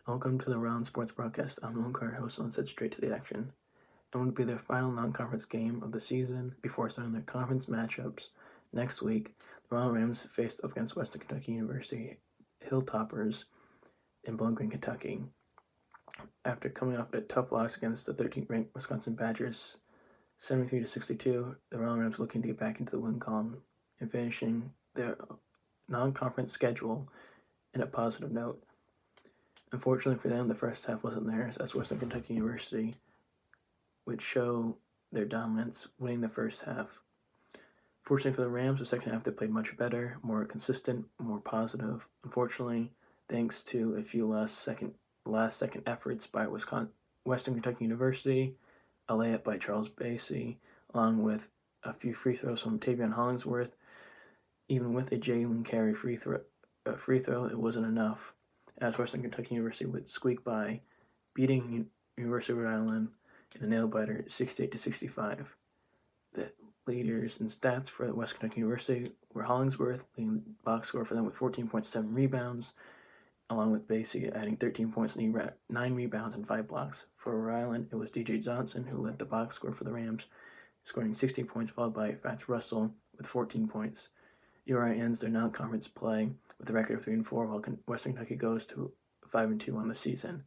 Welcome to the Round Sports Broadcast. I'm Nolan Carr, host, and let's head straight to the action. It would be their final non-conference game of the season before starting their conference matchups next week. The Royal Rams faced up against Western Kentucky University Hilltoppers in Bowling Green, Kentucky. After coming off a tough loss against the 13th-ranked Wisconsin Badgers, 73-62, the Royal Rams looking to get back into the win column and finishing their non-conference schedule in a positive note. Unfortunately for them, the first half wasn't theirs, as Western Kentucky University would show their dominance, winning the first half. Fortunately for the Rams, the second half they played much better, more consistent, more positive. Unfortunately, thanks to a few last-second efforts by Western Kentucky University, a layup by Charles Bassey, along with a few free throws from Tavion Hollingsworth, even with a Jalen Carey free throw, it wasn't enough, as Western Kentucky University would squeak by, beating University of Rhode Island in a nail-biter 68-65. The leaders in stats for Western Kentucky University were Hollingsworth, leading the box score for them with 14.7 rebounds, along with Bassey adding 13 points, 9 rebounds, and 5 blocks. For Rhode Island, it was DJ Johnson who led the box score for the Rams, scoring 16 points, followed by Fats Russell with 14 points. URI ends their non-conference play with a record of 3-4, while Western Kentucky goes to 5-2 on the season.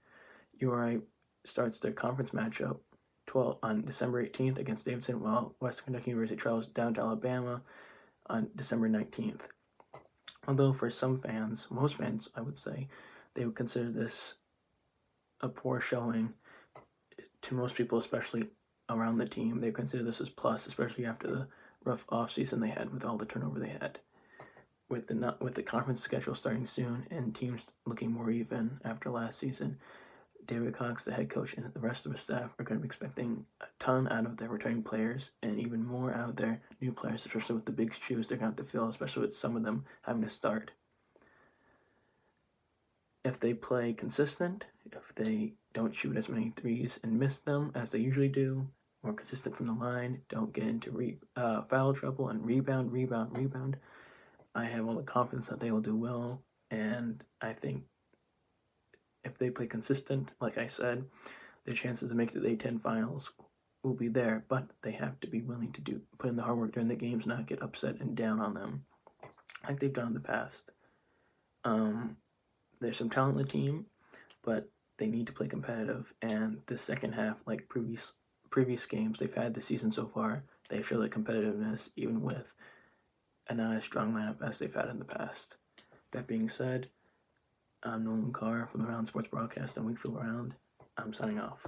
URI starts their conference matchup on December 18th against Davidson, while Western Kentucky University travels down to Alabama on December 19th. Although for some fans, most fans I would say, they would consider this a poor showing. To most people, especially around the team, they consider this as plus, especially after the rough offseason they had with all the turnover they had. With the conference schedule starting soon and teams looking more even after last season, David Cox, the head coach, and the rest of the staff are going to be expecting a ton out of their returning players and even more out of their new players, especially with the big shoes they're going to have to fill, especially with some of them having to start. If they play consistent, if they don't shoot as many threes and miss them as they usually do, more consistent from the line, don't get into foul trouble and rebound, I have all the confidence that they will do well, and I think if they play consistent, like I said, their chances to make it to the A10 finals will be there, but they have to be willing to put in the hard work during the games, not get upset and down on them, like they've done in the past. There's some talent in the team, but they need to play competitive, and the second half, like previous games they've had this season so far, they show the competitiveness even with a not as strong lineup as they've had in the past. That being said, I'm Nolan Carr from the Round Sports Broadcast and Wakefield Round. I'm signing off.